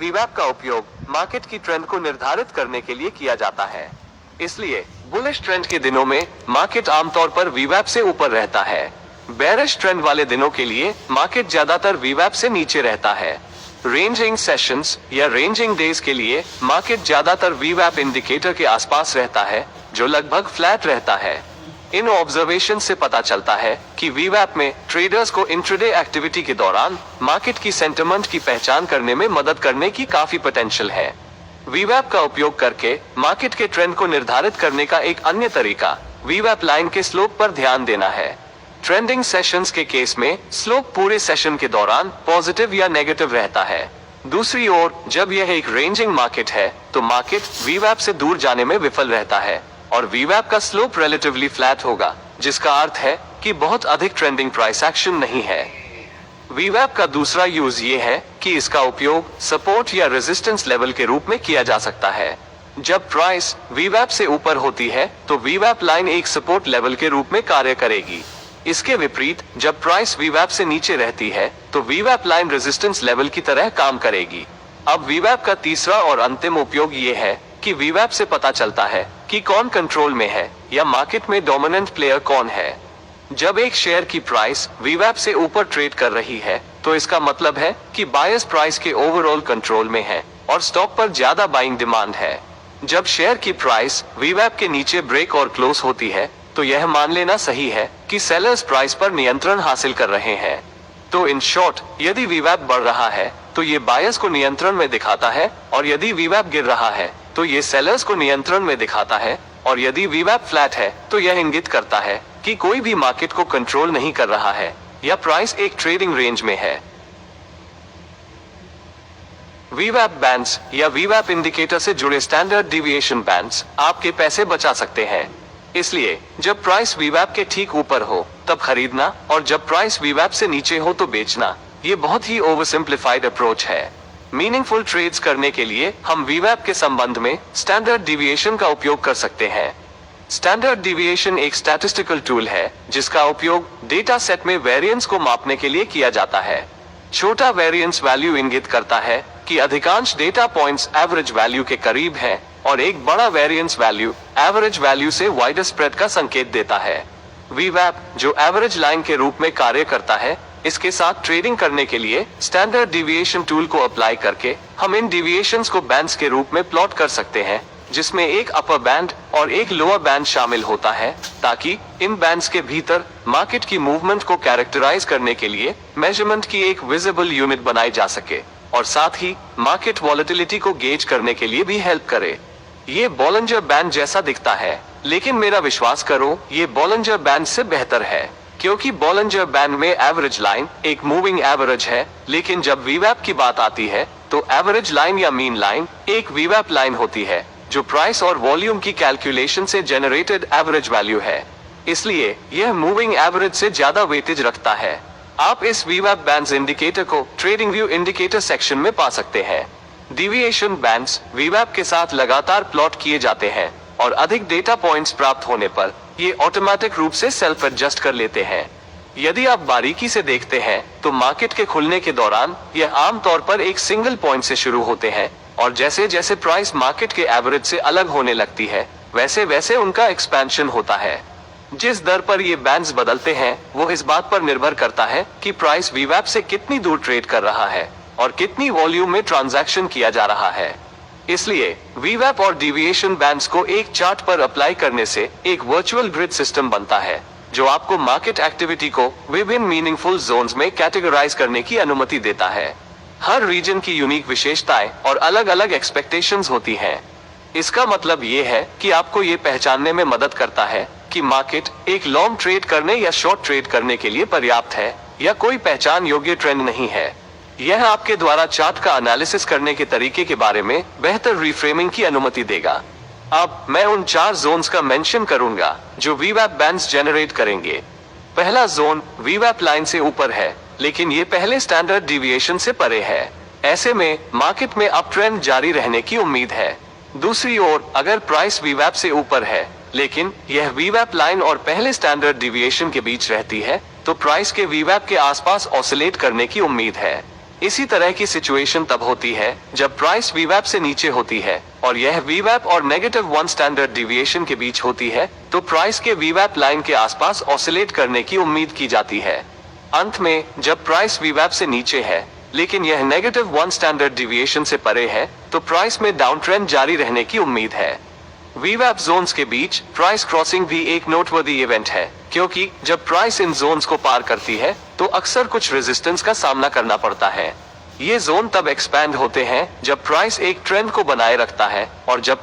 वीवैप का उपयोग मार्केट की ट्रेंड को निर्धारित करने के लिए किया जाता है। इसलिए बुलिश ट्रेंड के दिनों में मार्केट आमतौर पर वीवैप से ऊपर रहता है। बेरिश ट्रेंड वाले दिनों के लिए मार्केट ज्यादातर वीवैप से नीचे रहता है। रेंजिंग सेशंस या रेंजिंग डेज के लिए मार्केट ज्यादातर वीवैप इंडिकेटर के आसपास रहता है, जो लगभग फ्लैट रहता है। इन ऑब्जर्वेशन से पता चलता है कि वीवैप में ट्रेडर्स को इंट्राडे एक्टिविटी के दौरान मार्केट की सेंटिमेंट की पहचान करने में मदद करने की काफी पोटेंशियल है। वीवैप का उपयोग करके मार्केट के ट्रेंड को निर्धारित करने का एक अन्य तरीका वीवैप लाइन के स्लोप पर ध्यान देना है। ट्रेंडिंग सेशंस के केस में स्लोप पूरे सेशन के दौरान पॉजिटिव या नेगेटिव रहता है। दूसरी ओर जब यह एक रेंजिंग मार्केट है तो मार्केट वीवैप से दूर जाने में विफल रहता है और वीवैप का स्लोप रिलेटिवली फ्लैट होगा, जिसका अर्थ है कि बहुत अधिक ट्रेंडिंग प्राइस एक्शन नहीं है। वीवैप का दूसरा यूज ये है कि इसका उपयोग सपोर्ट या रेजिस्टेंस लेवल के रूप में किया जा सकता है। जब प्राइस वीवैप से ऊपर होती है तो वीवैप लाइन एक सपोर्ट लेवल के रूप में कार्य करेगी। इसके विपरीत जब प्राइस वीवैप से नीचे रहती है तो वीवैप लाइन रेजिस्टेंस लेवल की तरह काम करेगी। अब वीवैप का तीसरा और अंतिम उपयोग ये है कि वीवैप से पता चलता है कि कौन कंट्रोल में है या मार्केट में डोमिनेंट प्लेयर कौन है। जब एक शेयर की प्राइस वीवैप से ऊपर ट्रेड कर रही है तो इसका मतलब है कि बायर्स प्राइस के ओवरऑल कंट्रोल में है और स्टॉक पर ज्यादा बाइंग डिमांड है। जब शेयर की प्राइस वीवैप के नीचे ब्रेक और क्लोज होती है तो यह मान लेना सही है कि सेलर्स प्राइस पर नियंत्रण हासिल कर रहे हैं। तो इन शॉर्ट, यदि वीवैप बढ़ रहा है तो ये बायर्स को नियंत्रण में दिखाता है और यदि वीवैप गिर रहा है तो ये सेलर्स को नियंत्रण में दिखाता है और यदि वीवैप फ्लैट है तो यह इंगित करता है कि कोई भी मार्केट को कंट्रोल नहीं कर रहा है या प्राइस एक ट्रेडिंग रेंज में है। वीवैप बैंड्स या वीवैप इंडिकेटर से जुड़े स्टैंडर्ड डिविएशन बैंड्स आपके पैसे बचा सकते हैं। इसलिए जब प्राइस वीवैप के ठीक ऊपर हो तब खरीदना और जब प्राइस वीवैप से नीचे हो तो बेचना, ये बहुत ही ओवर सिंप्लीफाइड अप्रोच है। मीनिंगफुल ट्रेड्स करने के लिए हम वीवैप के संबंध में स्टैंडर्ड डिविएशन का उपयोग कर सकते हैं। स्टैंडर्ड डिविएशन एक स्टैटिस्टिकल टूल है जिसका उपयोग डेटा सेट में वेरिएंस को मापने के लिए किया जाता है। छोटा वेरिएंस वैल्यू इंगित करता है कि अधिकांश डेटा पॉइंट्स एवरेज वैल्यू के करीब हैं और एक बड़ा वेरिएंस वैल्यू एवरेज वैल्यू से वाइडर स्प्रेड का संकेत देता है। वीवैप जो एवरेज लाइन के रूप में कार्य करता है, इसके साथ ट्रेडिंग करने के लिए स्टैंडर्ड डिविएशन टूल को अप्लाई करके हम इन डिविएशंस को बैंड्स के रूप में प्लॉट कर सकते हैं, जिसमें एक अपर बैंड और एक लोअर बैंड शामिल होता है, ताकि इन बैंड्स के भीतर मार्केट की मूवमेंट को कैरेक्टराइज करने के लिए मेजरमेंट की एक विजिबल यूनिट बनाई जा सके और साथ ही मार्केट वॉलेटिलिटी को गेज करने के लिए भी हेल्प करे। ये बॉलिंजर बैंड जैसा दिखता है, लेकिन मेरा विश्वास करो ये बॉलिंजर बैंड से बेहतर है, क्योंकि बॉलिंजर बैंड में एवरेज लाइन एक मूविंग एवरेज है, लेकिन जब वीवैप की बात आती है तो एवरेज लाइन या मीन लाइन एक वीवैप लाइन होती है जो प्राइस और वॉल्यूम की कैलकुलेशन से जनरेटेड एवरेज वैल्यू है। इसलिए यह मूविंग एवरेज से ज्यादा वेटेज रखता है। आप इस वीवैप बैंड्स इंडिकेटर को ट्रेडिंग व्यू इंडिकेटर सेक्शन में पा सकते हैं। डिविएशन बैंड्स वीवैप के साथ लगातार प्लॉट किए जाते हैं और अधिक डेटा पॉइंट्स प्राप्त होने पर ये ऑटोमेटिक रूप से सेल्फ एडजस्ट कर लेते हैं। यदि आप बारीकी से देखते हैं तो मार्केट के खुलने के दौरान यह आमतौर पर एक सिंगल पॉइंट से शुरू होते हैं और जैसे जैसे प्राइस मार्केट के एवरेज से अलग होने लगती है वैसे वैसे उनका एक्सपेंशन होता है। जिस दर पर ये बैंड्स बदलते हैं वो इस बात पर निर्भर करता है कि प्राइस वीवैप से कितनी दूर ट्रेड कर रहा है और कितनी वॉल्यूम में ट्रांजैक्शन किया जा रहा है। इसलिए वीवैप और डिविएशन बैंड्स को एक चार्ट पर अप्लाई करने से एक वर्चुअल ग्रिड सिस्टम बनता है जो आपको मार्केट एक्टिविटी को विभिन्न मीनिंगफुल जोन्स में कैटेगराइज करने की अनुमति देता है। हर रीजन की यूनिक विशेषताएं और अलग अलग एक्सपेक्टेशंस होती हैं। इसका मतलब ये है कि आपको ये पहचानने में मदद करता है कि मार्केट एक लॉन्ग ट्रेड करने या शॉर्ट ट्रेड करने के लिए पर्याप्त है या कोई पहचान योग्य ट्रेंड नहीं है। यह आपके द्वारा चार्ट का एनालिसिस करने के तरीके के बारे में बेहतर रिफ्रेमिंग की अनुमति देगा। अब मैं उन 4 जोन्स का मेंशन करूंगा जो वीवैप बैंड्स जनरेट करेंगे। पहला जोन वीवैप लाइन से ऊपर है, लेकिन ये पहले स्टैंडर्ड डिविएशन से परे है। ऐसे में मार्केट में अप ट्रेंड जारी रहने की उम्मीद है। दूसरी ओर अगर प्राइस वीवैप से ऊपर है, लेकिन यह वीवैप लाइन और पहले स्टैंडर्ड डिविएशन के बीच रहती है, तो प्राइस के वीवैप के आसपास ऑसिलेट करने की उम्मीद है। इसी तरह की सिचुएशन तब होती है जब प्राइस वीवैप से नीचे होती है और यह वीवैप और -1 स्टैंडर्ड डिविएशन के बीच होती है, तो प्राइस के वीवैप लाइन के आसपास ऑसिलेट करने की उम्मीद की जाती है। अंत में जब प्राइस वीवैप से नीचे है लेकिन यह -1 स्टैंडर्ड डिविएशन से परे है, तो प्राइस में डाउन ट्रेंड जारी रहने की उम्मीद है। वीवैप जोन्स के बीच प्राइस क्रॉसिंग भी एक नोटवर्दी इवेंट है, क्योंकि जब प्राइस इन जोन्स को पार करती है तो अक्सर कुछ रेजिस्टेंस का सामना करना पड़ता है। ये जोन तब एक्सपैंड होते हैं जब प्राइस एक ट्रेंड को बनाए रखता है और जब